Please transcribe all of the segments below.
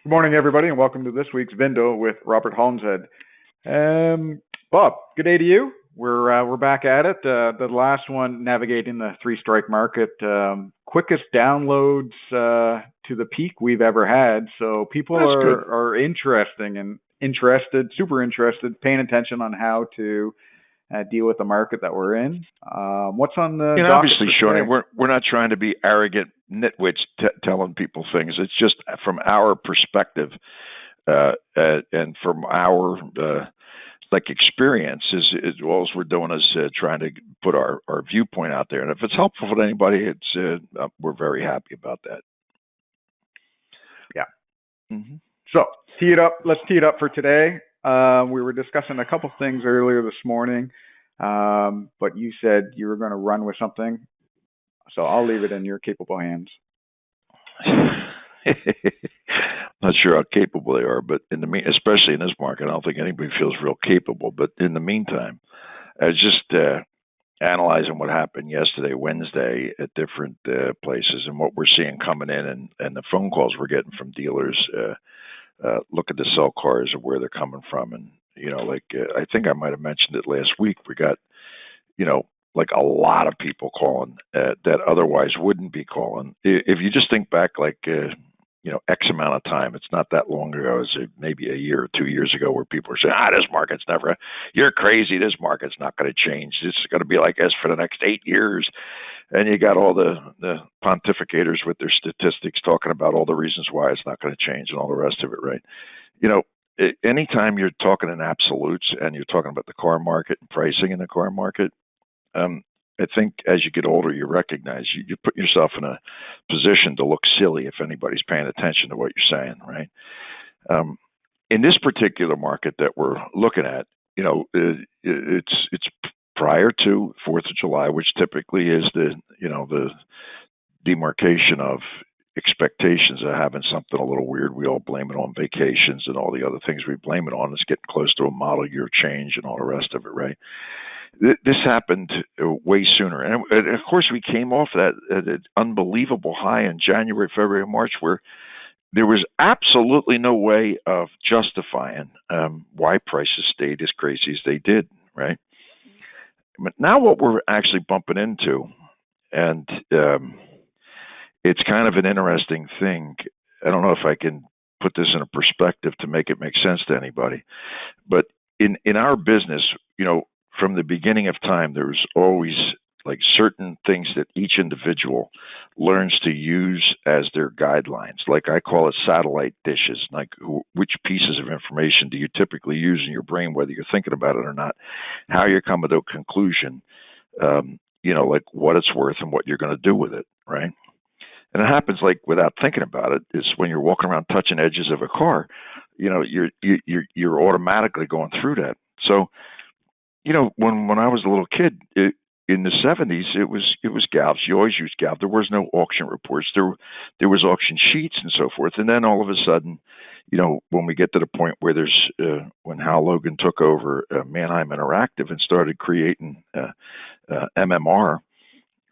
Good morning, everybody, and welcome to this week's VIN-dow with Robert Holmeshead. Bob, good day to you. We're back at it. The last one, navigating the three-strike market, quickest downloads to the peak we've ever had. So people are super interested, paying attention on how to deal with the market that we're in. What's on the and obviously, Shawnee, we're not trying to be arrogant nitwits telling people things. It's just from our perspective and from our experience is all we're doing is trying to put our viewpoint out there. And if it's helpful to anybody, it's we're very happy about that. Yeah. Mm-hmm. So let's tee it up for today. We were discussing a couple things earlier this morning, but you said you were going to run with something, so I'll leave it in your capable hands. Not sure how capable they are, but especially in this market, I don't think anybody feels real capable. But in the meantime, I was just analyzing what happened yesterday, Wednesday, at different places, and what we're seeing coming in, and the phone calls we're getting from dealers. Looking to sell cars and where they're coming from. And, I think I might have mentioned it last week. We got, a lot of people calling that otherwise wouldn't be calling. If you just think back, X amount of time, it's not that long ago, it's maybe a year or 2 years ago, where people are saying, this market's you're crazy. This market's not going to change. This is going to be like this for the next 8 years. And you got all the pontificators with their statistics talking about all the reasons why it's not going to change and all the rest of it, right? Anytime you're talking in absolutes and you're talking about the car market and pricing in the car market, I think as you get older, you recognize you put yourself in a position to look silly if anybody's paying attention to what you're saying, right? In this particular market that we're looking at, it's prior to 4th of July, which typically is the demarcation of expectations of having something a little weird. We all blame it on vacations and all the other things we blame it on. It's getting close to a model year change and all the rest of it, right? This happened way sooner. And of course, we came off that unbelievable high in January, February, March, where there was absolutely no way of justifying why prices stayed as crazy as they did, right? But now what we're actually bumping into, and it's kind of an interesting thing. I don't know if I can put this in a perspective to make it make sense to anybody, but in our business, from the beginning of time, there's always certain things that each individual learns to use as their guidelines. Like I call it satellite dishes. Which pieces of information do you typically use in your brain, whether you're thinking about it or not? How you're coming to a conclusion, what it's worth and what you're going to do with it, right? And it happens without thinking about it. Is when you're walking around touching edges of a car, you're automatically going through that. So, when I was a little kid, in the 70s, it was galves. You always used galv. There was no auction reports. There was auction sheets and so forth. And then all of a sudden, when we get to the point where there's when Hal Logan took over Manheim Interactive and started creating MMR,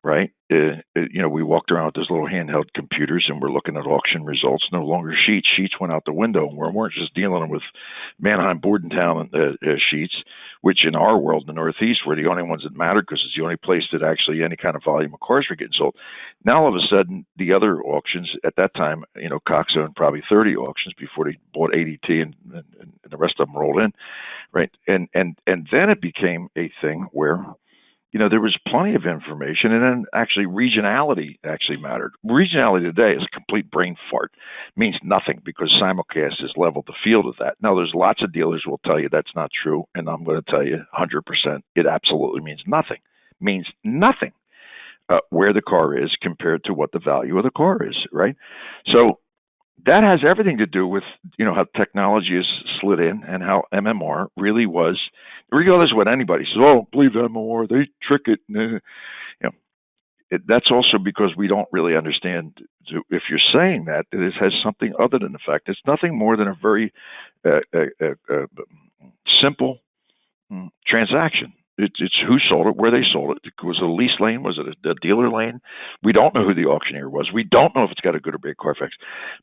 right? We walked around with those little handheld computers and we're looking at auction results. No longer sheets. Sheets went out the window, and we weren't just dealing with Manheim Bordentown sheets, which in our world, in the Northeast, were the only ones that mattered because it's the only place that actually any kind of volume of cars were getting sold. Now, all of a sudden, the other auctions at that time, Cox owned probably 30 auctions before they bought ADT and the rest of them rolled in, right? And then it became a thing where there was plenty of information, and then actually regionality actually mattered. Regionality today is a complete brain fart. It means nothing because simulcast has leveled the field of that. Now, there's lots of dealers who will tell you that's not true, and I'm going to tell you 100% it absolutely means nothing. Means nothing where the car is compared to what the value of the car is, right? So that has everything to do with, how technology is slid in and how MMR really was, regardless of what anybody says, believe MMR, they trick it. That's also because we don't really understand, if you're saying that, it has something other than the fact. It's nothing more than a very simple transaction. It's who sold it, where they sold it. Was it a lease lane? Was it a dealer lane? We don't know who the auctioneer was. We don't know if it's got a good or bad Carfax.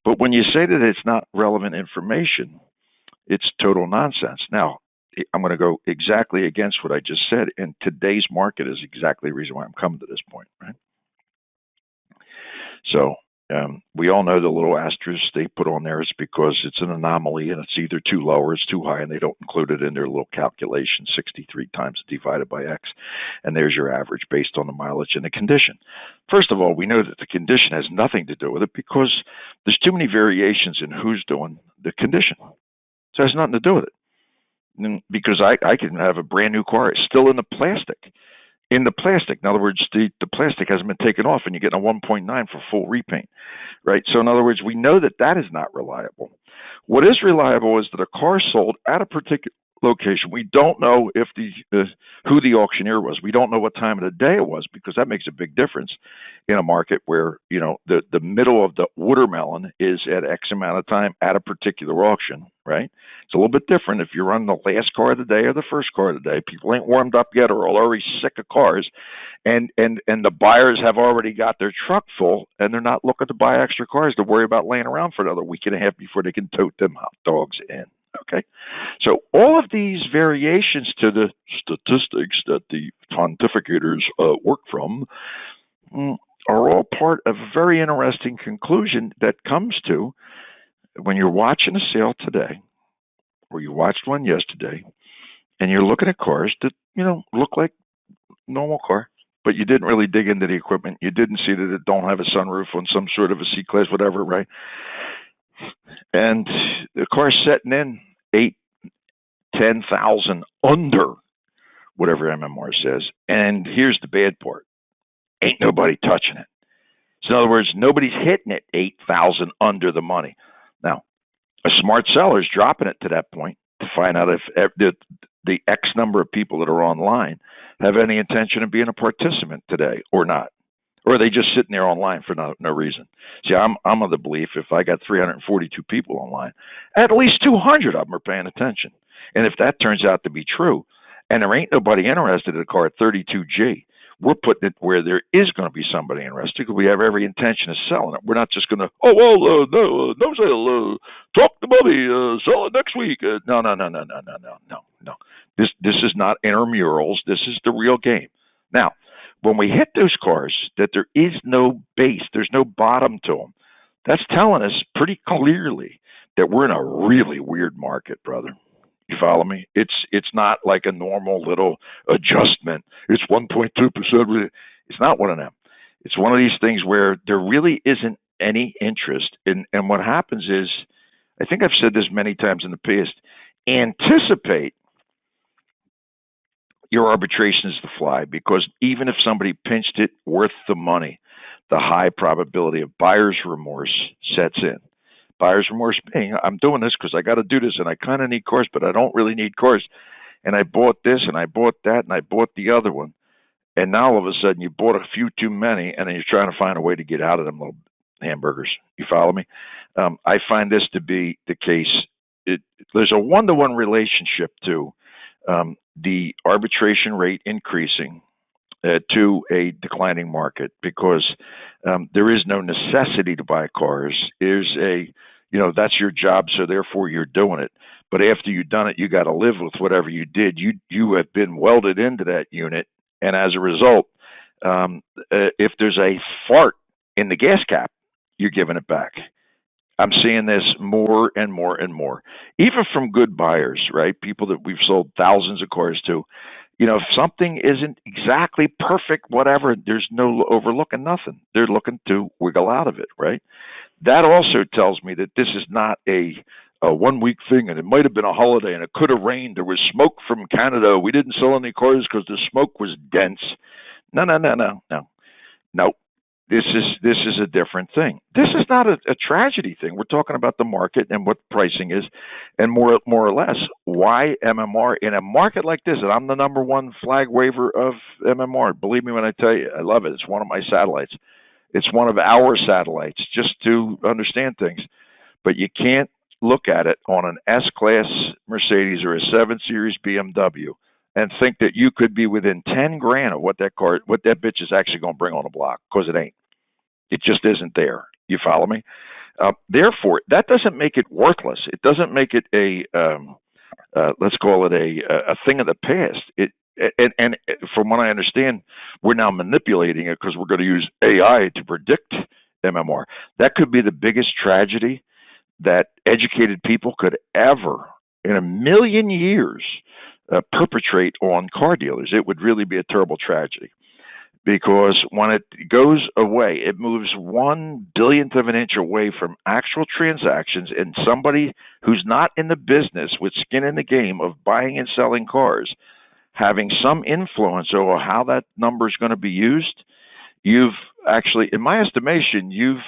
But when you say that it's not relevant information, it's total nonsense. Now, I'm going to go exactly against what I just said, and today's market is exactly the reason why I'm coming to this point, right? So we all know the little asterisk they put on there is because it's an anomaly, and it's either too low or it's too high, and they don't include it in their little calculation, 63 times divided by X, and there's your average based on the mileage and the condition. First of all, we know that the condition has nothing to do with it because there's too many variations in who's doing the condition. So it has nothing to do with it. And because I can have a brand new car, it's still in the plastic. In the plastic. In other words, the plastic hasn't been taken off and you're getting a 1.9 for full repaint, right? So in other words, we know that that is not reliable. What is reliable is that a car sold at a particular location. We don't know if who the auctioneer was. We don't know what time of the day it was because that makes a big difference in a market where, you know, the middle of the watermelon is at X amount of time at a particular auction, right? It's a little bit different if you're running the last car of the day or the first car of the day. People ain't warmed up yet or are already sick of cars, and the buyers have already got their truck full and they're not looking to buy extra cars to worry about laying around for another week and a half before they can tote them hot dogs in. Okay, so all of these variations to the statistics that the pontificators work from are all part of a very interesting conclusion that comes to when you're watching a sale today, or you watched one yesterday, and you're looking at cars that, you know, look like normal car, but you didn't really dig into the equipment. You didn't see that it don't have a sunroof on some sort of a C-Class, whatever, right? And the car's setting in 8,000-10,000 under whatever MMR says. And here's the bad part. Ain't nobody touching it. So in other words, nobody's hitting it 8,000 under the money. Now, a smart seller is dropping it to that point to find out if the X number of people that are online have any intention of being a participant today or not. Or are they just sitting there online for no reason? See, I'm of the belief if I got 342 people online, at least 200 of them are paying attention. And if that turns out to be true, and there ain't nobody interested in a car at 32G, we're putting it where there is going to be somebody interested because we have every intention of selling it. We're not just going to, no sale, talk the money, sell it next week. No. This is not intramurals. This is the real game. Now, when we hit those cars that there is no base, there's no bottom to them, that's telling us pretty clearly that we're in a really weird market, brother. You follow me? It's not like a normal little adjustment. It's 1.2%. It's not one of them. It's one of these things where there really isn't any interest. And what happens is, I think I've said this many times in the past, anticipate your arbitration is the fly, because even if somebody pinched it worth the money, the high probability of buyer's remorse sets in. Buyer's remorse being, I'm doing this because I got to do this and I kind of need cars, but I don't really need cars. And I bought this and I bought that and I bought the other one. And now all of a sudden you bought a few too many and then you're trying to find a way to get out of them little hamburgers. You follow me? I find this to be the case. There's a one-to-one relationship to the arbitration rate increasing to a declining market, because there is no necessity to buy cars. There's that's your job, so therefore you're doing it. But after you've done it, you got to live with whatever you did. You have been welded into that unit, and as a result, if there's a fart in the gas cap, you're giving it back. I'm seeing this more and more and more, even from good buyers, right? People that we've sold thousands of cars to. If something isn't exactly perfect, whatever, there's no overlooking nothing. They're looking to wiggle out of it, right? That also tells me that this is not a 1 week thing, and it might have been a holiday, and it could have rained. There was smoke from Canada. We didn't sell any cars because the smoke was dense. No. This is a different thing. This is not a tragedy thing. We're talking about the market and what pricing is, and more or less why MMR in a market like this. And I'm the number one flag waver of MMR. Believe me when I tell you, I love it. It's one of my satellites. It's one of our satellites, just to understand things. But you can't look at it on an S-Class Mercedes or a 7 Series BMW and think that you could be within 10 grand of what that bitch is actually going to bring on the block, because it ain't. It just isn't there. You follow me? Therefore, that doesn't make it worthless. It doesn't make it let's call it a thing of the past. And from what I understand, we're now manipulating it because we're going to use AI to predict MMR. That could be the biggest tragedy that educated people could ever, in a million years, perpetrate on car dealers. It would really be a terrible tragedy, because when it goes away, it moves 1 billionth of an inch away from actual transactions, and somebody who's not in the business with skin in the game of buying and selling cars having some influence over how that number is going to be used. You've actually, in my estimation, you've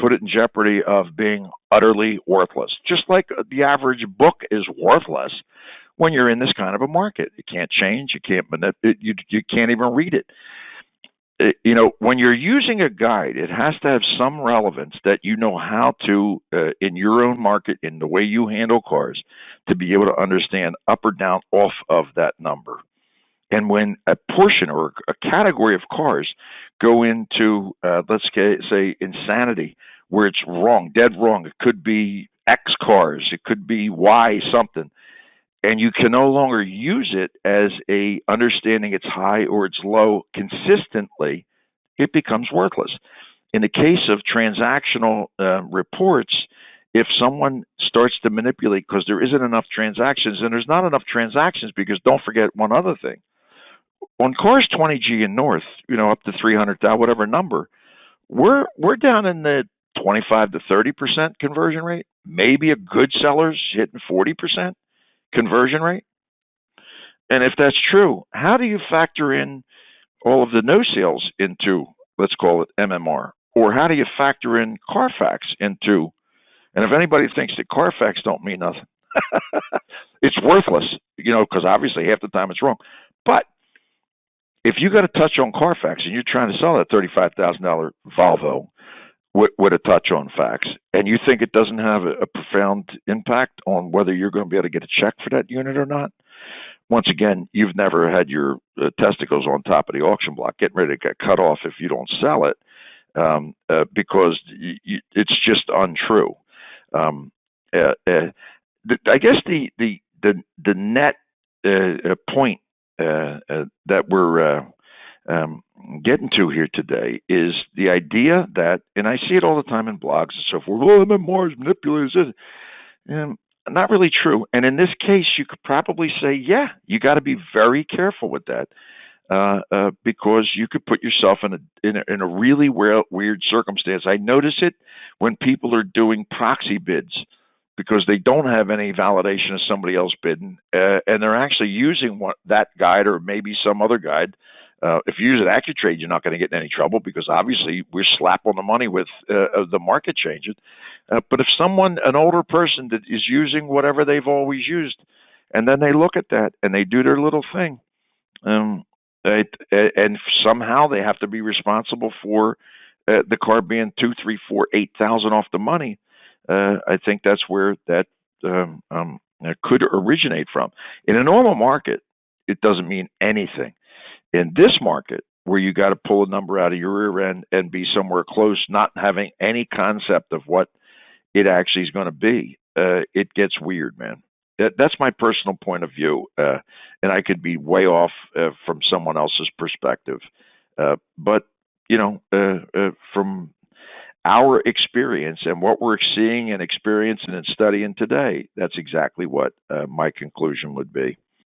put it in jeopardy of being utterly worthless. Just like the average book is worthless when you're in this kind of a market. It can't change. You can't you can't even read it. When you're using a guide, it has to have some relevance that you know how to, in your own market, in the way you handle cars, to be able to understand up or down off of that number. And when a portion or a category of cars go into, let's say, insanity, where it's wrong, dead wrong, it could be X cars, it could be Y something, and you can no longer use it as a understanding it's high or it's low consistently, it becomes worthless. In the case of transactional reports, if someone starts to manipulate because there isn't enough transactions, and there's not enough transactions because don't forget one other thing. On cars 20G and north, up to 300,000, whatever number, we're down in the 25 to 30% conversion rate. Maybe a good seller's hitting 40% conversion rate. And if that's true, how do you factor in all of the no sales into, let's call it MMR? Or how do you factor in Carfax into? And if anybody thinks that Carfax don't mean nothing, it's worthless, because obviously half the time it's wrong. But if you got a touch on Carfax and you're trying to sell that $35,000 Volvo with a touch on fax, and you think it doesn't have a profound impact on whether you're going to be able to get a check for that unit or not, once again, you've never had your testicles on top of the auction block getting ready to get cut off if you don't sell it, because it's just untrue. I guess the net point that we're getting to here today is the idea that, and I see it all the time in blogs and so forth, MMR is manipulated. Not really true. And in this case, you could probably say, yeah, you got to be very careful with that, because you could put yourself in a really weird circumstance. I notice it when people are doing proxy bids because they don't have any validation of somebody else bidding, and they're actually using that guide or maybe some other guide. If you use an AccuTrade, you're not going to get in any trouble because obviously we're slap on the money with the market changes. But if an older person that is using whatever they've always used, and then they look at that and they do their little thing, and somehow they have to be responsible for the car being 2, 3, 4, 8,000 off the money, I think that's where that could originate from. In a normal market, it doesn't mean anything. In this market, where you got to pull a number out of your rear end and be somewhere close, not having any concept of what it actually is going to be, it gets weird, man. That's my personal point of view, and I could be way off from someone else's perspective. But, from our experience and what we're seeing and experiencing and studying today, that's exactly what my conclusion would be.